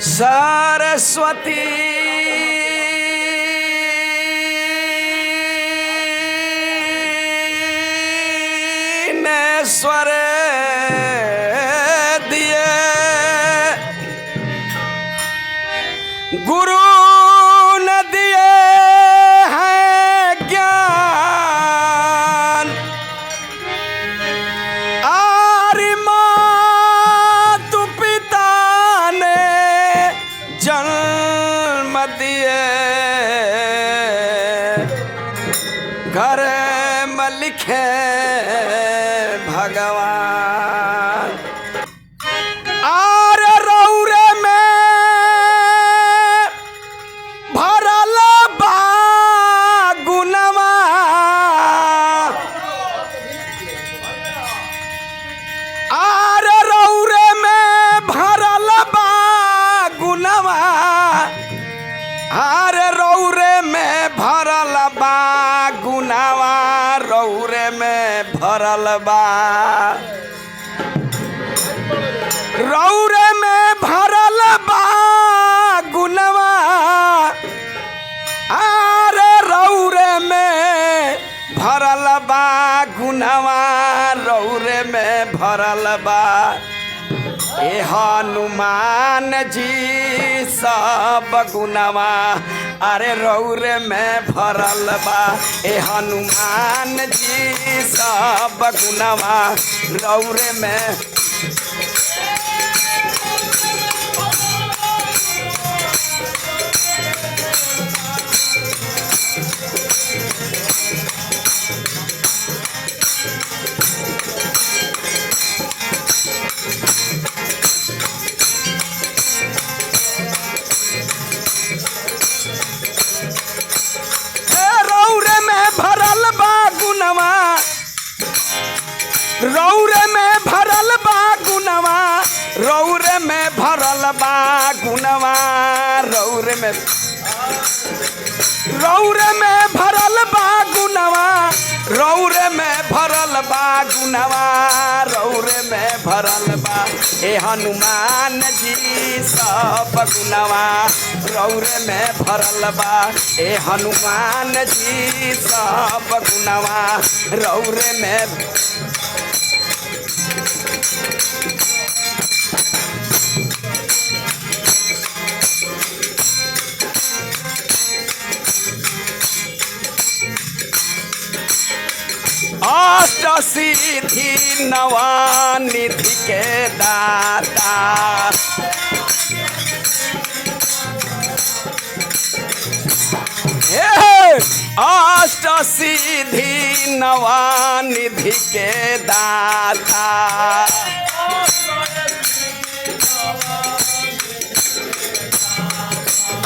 सरस्वती ने स्वर दिए, गुरु ने दिए हैं ज्ञान, आर्य मातु पिता ने जन्म दिए, घर में लिखे भगवान। आरे रौरे में भरल बा गुनवा, आरे रौरे में भरल बा गुनवा, आरे रौरे में भरल बा गुनवा, रौरे में भरल बा, रौरे में भरल बा गुनवा, आरे रौरे में भरल बा गुनवा, रौरे में भरल बा। ए हनुमान जी सब गुनवा, अरे रौरे में भरल बा। ए हनुमान जी सब गुनवा, रौरे में। रौरे में भरल बा गुनवा, रौरे में भरल बा गुनवा, रौरे में भरल बा गुनवा, रौरे में, रौरे में भरल बा गुनवा, रौरे में भरल बा गुनवा, रौरे में भरल बा। ए हनुमान जी सब गुनवा, रौरे में भरल बा। ए हनुमान जी सब गुनवा, रौरे में। अष्ट सिद्धि नवानिधि के दाता, अष्ट सिद्धि नवानिधि के दाता,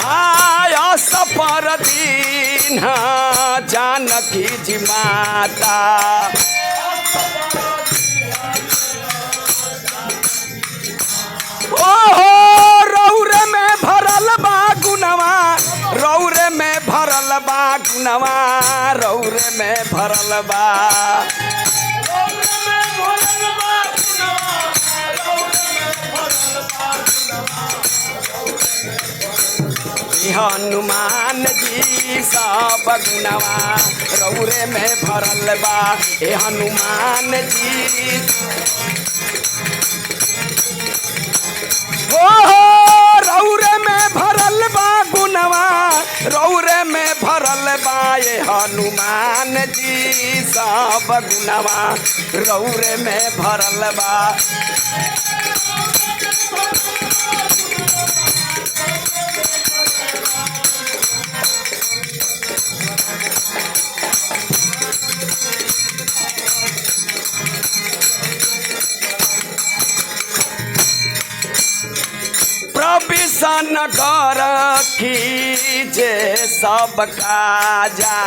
आया सफर दीन जानकी जी माता, ओहो रौरे में भरल बा गुनवा, रौरे में भरल बा गुनवा, रौरे में भरल बा। हनुमान जी सब गुनवा, रौरे में भरल बा। ए हनुमान जी रौरे में भरल बा गुनवा, रौरे में भरल बा। ए हनुमान जी सब गुनवा, रौरे में भरल बा। प्रविशन कर कीजे सब काजा,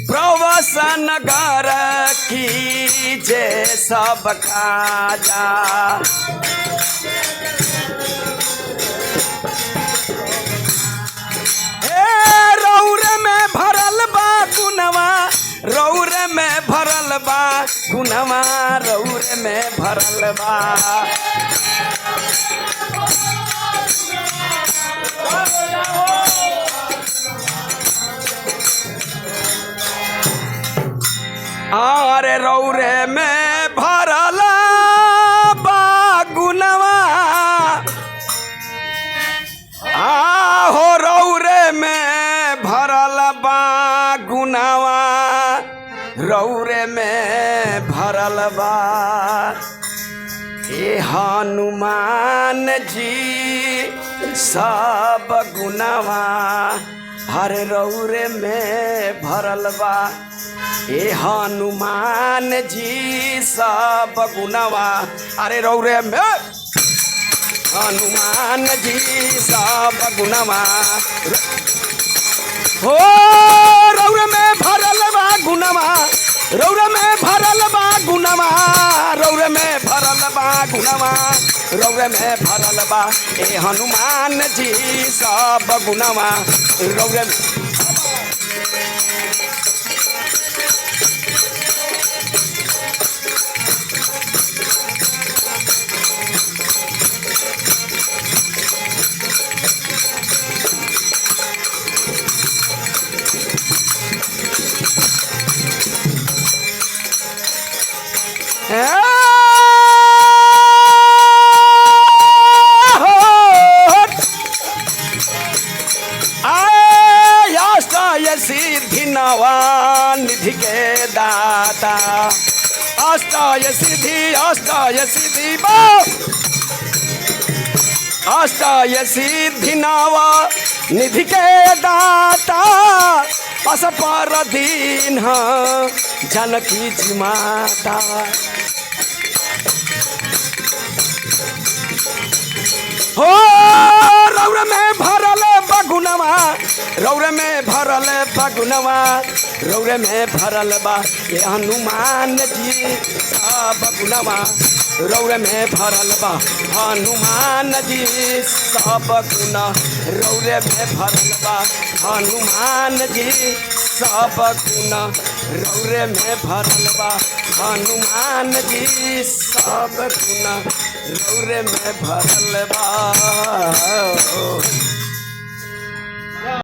प्रवसन कर कीजे सब काजा, रौरे में भरल बा गुनवा, रौरे में भरल बा गुनवा रौरे में भरल बा। अरे रौरे में भरल बा गुनवा हो रौरे में भरल बा गुनवा रौरे में भरल बा। हे हनुमान जी सब गुनवा हरे रौरे में भरल बा। हे हनुमान जी सब गुनवा अरे रौरे में हनुमान जी सब गुनवा हो रौरे में भरल बा गुनवा रौरे में भरल बा गुनवा रौरे में भरल बा गुनवा रौरे में भरल बा। ए हनुमान जी सब गुनवा रौरे में सिद्धि नवा निधि के दाता अष्टाय सिद्धि अष्टाय सिद्धि नवा निधि के दाता अस पर दीन जानकी जी माता। हो रौरे में भरल बगुनवा रौरे में भरल बगुनवा रौरे में भरल बा। ये हनुमान जी सब गुनवा रौरे में भरल बा। हनुमान जी सब गुना रौरे में भरल बा। हनुमान जी सब गुना रौरे में भरल बा। हनुमान जी सब गुना रौरे में भरल बा।